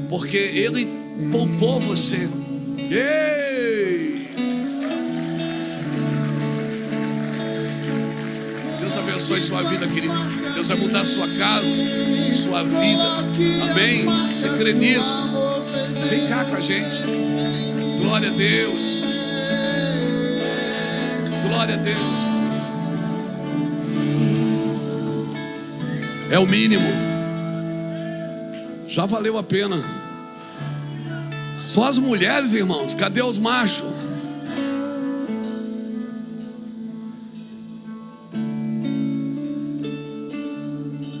S1: porque Ele poupou você. Ei! Deus abençoe sua vida, querido. Deus vai mudar sua casa, sua vida. Amém? Você crê nisso? Vem cá com a gente. Glória a Deus. Glória a Deus. É o mínimo. Já valeu a pena. Só as mulheres, irmãos. Cadê os machos?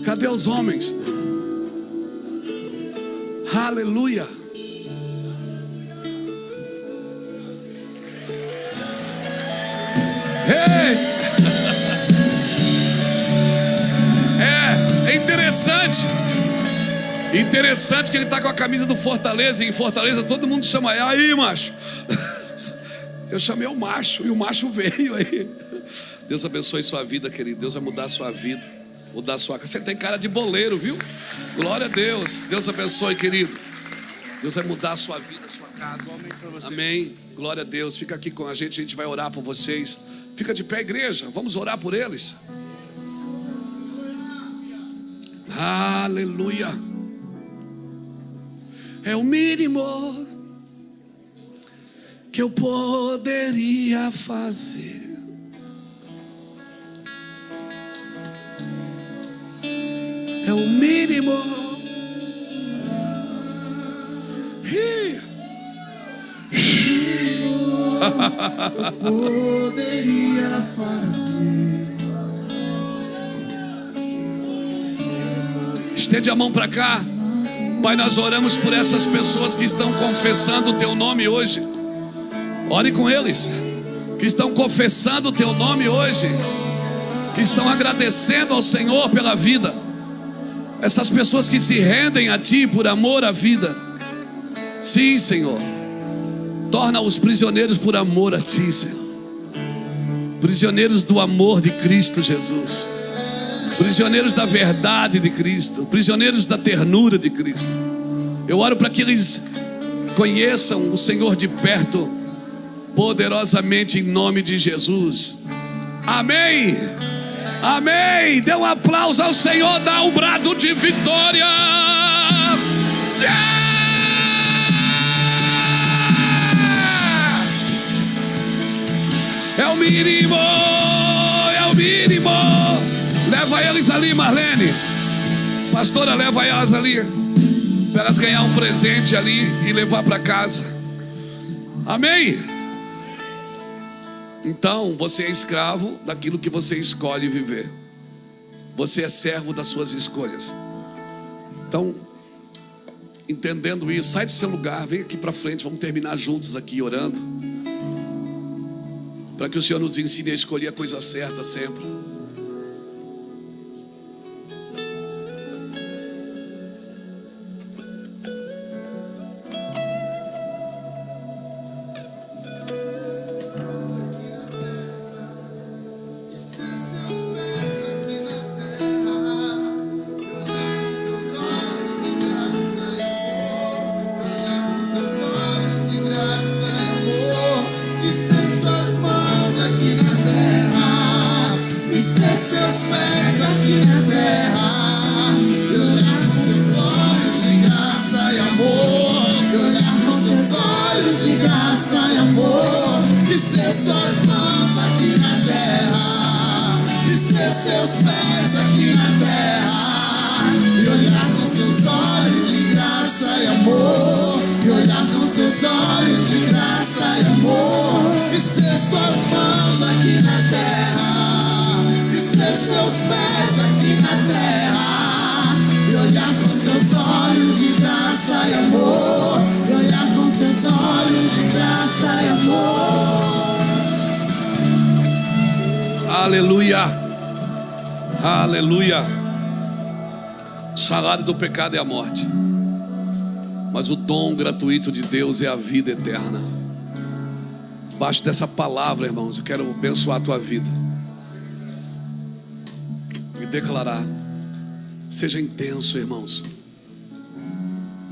S1: Cadê os homens? Aleluia. Hey! É interessante. Interessante que ele está com a camisa do Fortaleza. E em Fortaleza todo mundo chama, aí macho. Eu chamei o macho e o macho veio aí. Deus abençoe sua vida, querido. Deus vai mudar a sua vida, mudar a sua casa. Você tem cara de boleiro, viu? Glória a Deus. Deus abençoe, querido. Deus vai mudar a sua vida, a sua casa. Amém. Glória a Deus. Fica aqui com a gente vai orar por vocês. Fica de pé, igreja. Vamos orar por eles. Aleluia. É o mínimo que eu poderia fazer. É o mínimo.
S2: Eu poderia fazer.
S1: Estende a mão para cá. Pai, nós oramos por essas pessoas que estão confessando o Teu nome hoje. Ore com eles, que estão confessando o Teu nome hoje, que estão agradecendo ao Senhor pela vida. Essas pessoas que se rendem a Ti por amor à vida. Sim, Senhor. Torna-os prisioneiros por amor a Ti, Senhor. Prisioneiros do amor de Cristo Jesus. Prisioneiros da verdade de Cristo. Prisioneiros da ternura de Cristo. Eu oro para que eles conheçam o Senhor de perto, poderosamente, em nome de Jesus. Amém. Amém. Dê um aplauso ao Senhor. Dá um brado de vitória. Yeah! É o mínimo. É o mínimo. Leva eles ali, Marlene. Pastora, leva elas ali, para elas ganhar um presente ali e levar para casa. Amém? Então, você é escravo daquilo que você escolhe viver. Você é servo das suas escolhas. Então, entendendo isso, sai do seu lugar, vem aqui para frente, vamos terminar juntos aqui orando, para que o Senhor nos ensine a escolher a coisa certa sempre.
S2: Olhar com seus olhos de graça e amor.
S1: Aleluia. Aleluia. O salário do pecado é a morte, mas o dom gratuito de Deus é a vida eterna. Baixo dessa palavra, irmãos, eu quero abençoar a tua vida e declarar: seja intenso, irmãos.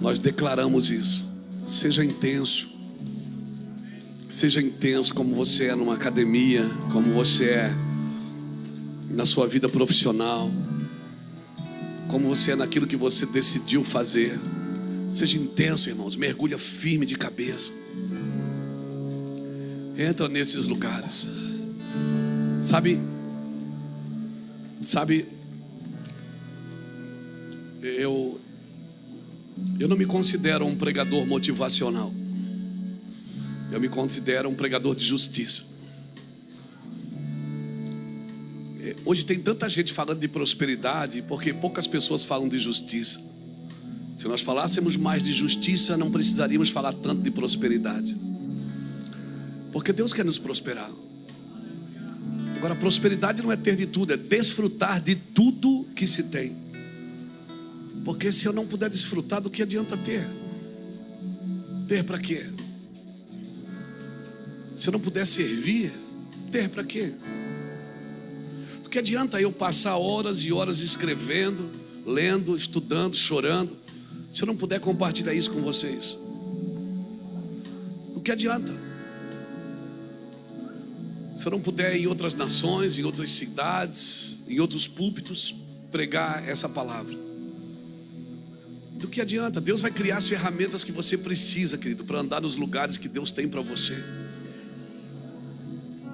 S1: Nós declaramos isso. Seja intenso. Seja intenso como você é numa academia, como você é na sua vida profissional, como você é naquilo que você decidiu fazer. Seja intenso, irmãos. Mergulha firme de cabeça. Entra nesses lugares. Sabe, eu não me considero um pregador motivacional. Eu me considero um pregador de justiça. Hoje tem tanta gente falando de prosperidade, porque poucas pessoas falam de justiça. Se nós falássemos mais de justiça, não precisaríamos falar tanto de prosperidade, porque Deus quer nos prosperar. Agora, prosperidade não é ter de tudo, é desfrutar de tudo que se tem. Porque se eu não puder desfrutar, do que adianta ter? Ter para quê? Se eu não puder servir, ter para quê? Do que adianta eu passar horas e horas escrevendo, lendo, estudando, chorando, se eu não puder compartilhar isso com vocês? Do que adianta? Se eu não puder ir em outras nações, em outras cidades, em outros púlpitos, pregar essa palavra, do que adianta? Deus vai criar as ferramentas que você precisa, querido, para andar nos lugares que Deus tem para você.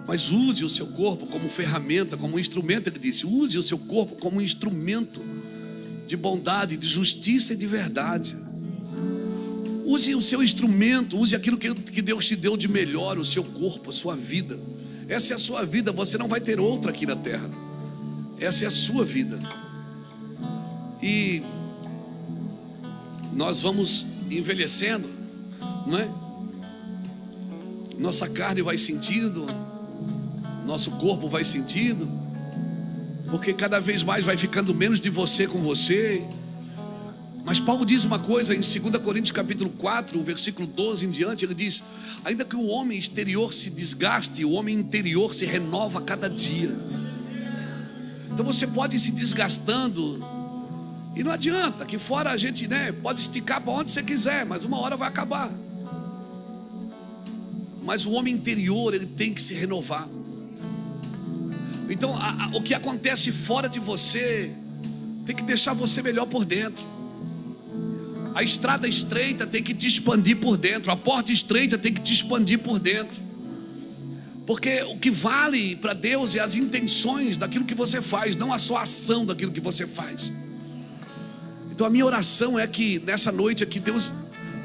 S1: Mas use o seu corpo como ferramenta, como instrumento. Ele disse: use o seu corpo como instrumento de bondade, de justiça e de verdade. Use o seu instrumento, use aquilo que Deus te deu de melhor, o seu corpo, a sua vida. Essa é a sua vida, você não vai ter outra aqui na terra. Essa é a sua vida. E nós vamos envelhecendo, não é? Nossa carne vai sentindo, nosso corpo vai sentindo, porque cada vez mais vai ficando menos de você com você. Mas Paulo diz uma coisa em 2 Coríntios capítulo 4, versículo 12 em diante. Ele diz: ainda que o homem exterior se desgaste, o homem interior se renova a cada dia. Então você pode ir se desgastando, e não adianta, que fora a gente, né, pode esticar para onde você quiser, mas uma hora vai acabar. Mas o homem interior, ele tem que se renovar. Então o que acontece fora de você tem que deixar você melhor por dentro. A estrada estreita tem que te expandir por dentro. A porta estreita tem que te expandir por dentro. Porque o que vale para Deus é as intenções daquilo que você faz, não a sua ação daquilo que você faz. Então a minha oração é que nessa noite aqui Deus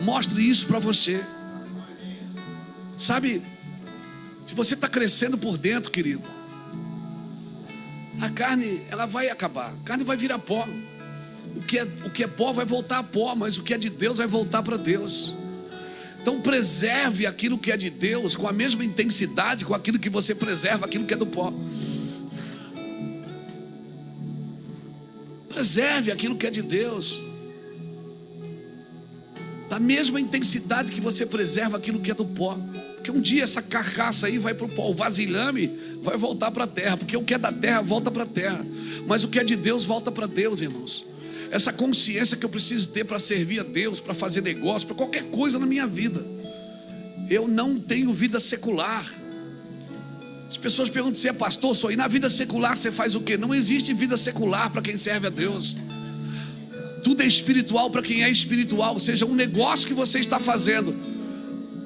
S1: mostre isso para você. Sabe, se você está crescendo por dentro, querido, a carne, ela vai acabar. A carne vai virar pó. O que é pó vai voltar a pó, mas o que é de Deus vai voltar para Deus. Então preserve aquilo que é de Deus com a mesma intensidade com aquilo que você preserva aquilo que é do pó. Preserve aquilo que é de Deus da mesma intensidade que você preserva aquilo que é do pó. Porque um dia essa carcaça aí vai para o pó, o vasilhame vai voltar para a terra, porque o que é da terra volta para a terra, mas o que é de Deus volta para Deus, irmãos. Essa consciência que eu preciso ter para servir a Deus, para fazer negócio, para qualquer coisa na minha vida. Eu não tenho vida secular. As pessoas perguntam: se é pastor, sou. E na vida secular você faz o quê? Não existe vida secular para quem serve a Deus. Tudo é espiritual para quem é espiritual. Ou seja, um negócio que você está fazendo,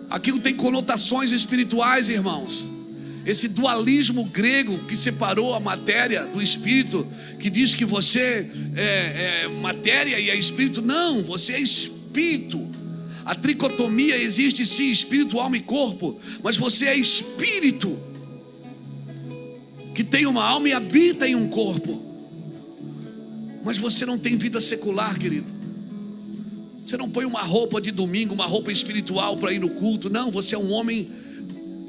S1: aquilo tem conotações espirituais, irmãos. Esse dualismo grego que separou a matéria do espírito, que diz que você é matéria e é espírito. Não, você é espírito. A tricotomia existe sim, espírito, alma e corpo, mas você é espírito que tem uma alma e habita em um corpo. Mas você não tem vida secular, querido. Você não põe uma roupa de domingo, uma roupa espiritual para ir no culto. Não, você é um homem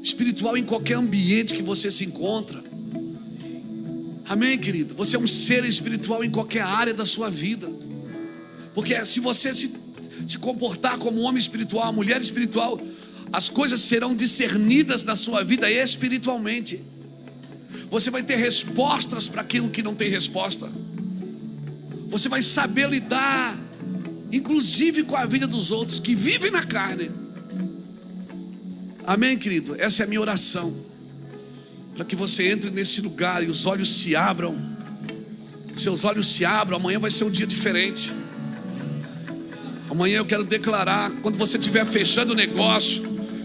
S1: espiritual em qualquer ambiente que você se encontra. Amém, querido? Você é um ser espiritual em qualquer área da sua vida. Porque se você se comportar como um homem espiritual, uma mulher espiritual, as coisas serão discernidas na sua vida espiritualmente. Você vai ter respostas para aquilo que não tem resposta. Você vai saber lidar, inclusive com a vida dos outros que vivem na carne. Amém, querido? Essa é a minha oração, para que você entre nesse lugar e os olhos se abram. Seus olhos se abram. Amanhã vai ser um dia diferente. Amanhã eu quero declarar, quando você estiver fechando o negócio,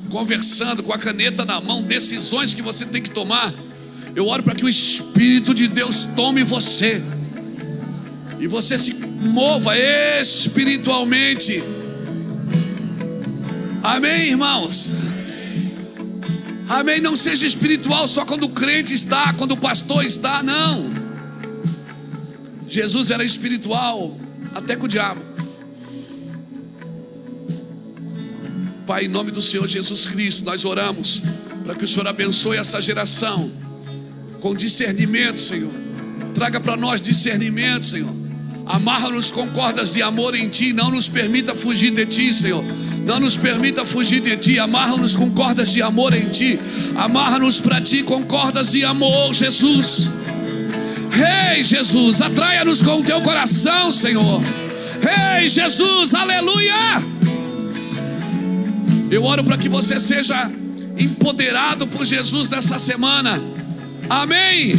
S1: conversando com a caneta na mão, decisões que você tem que tomar, eu oro para que o Espírito de Deus tome você e você se mova espiritualmente. Amém, irmãos? Amém? Não seja espiritual só quando o crente está, quando o pastor está, não. Jesus era espiritual até com o diabo. Pai, em nome do Senhor Jesus Cristo, nós oramos para que o Senhor abençoe essa geração com discernimento, Senhor. Traga para nós discernimento, Senhor. Amarra-nos com cordas de amor em Ti. Não nos permita fugir de Ti, Senhor. Não nos permita fugir de Ti. Amarra-nos com cordas de amor em Ti. Amarra-nos para Ti com cordas de amor, Jesus. Ei, Jesus, atraia-nos com o Teu coração, Senhor. Ei, Jesus, aleluia. Eu oro para que você seja empoderado por Jesus nessa semana. Amém.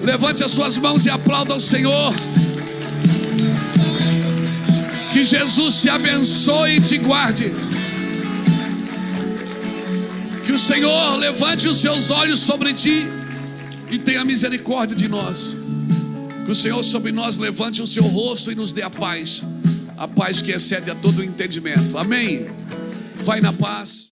S1: Levante as suas mãos e aplauda ao Senhor. Que Jesus te abençoe e te guarde. Que o Senhor levante os seus olhos sobre ti e tenha misericórdia de nós. Que o Senhor sobre nós levante o seu rosto e nos dê a paz que excede a todo o entendimento. Amém. Vai na paz.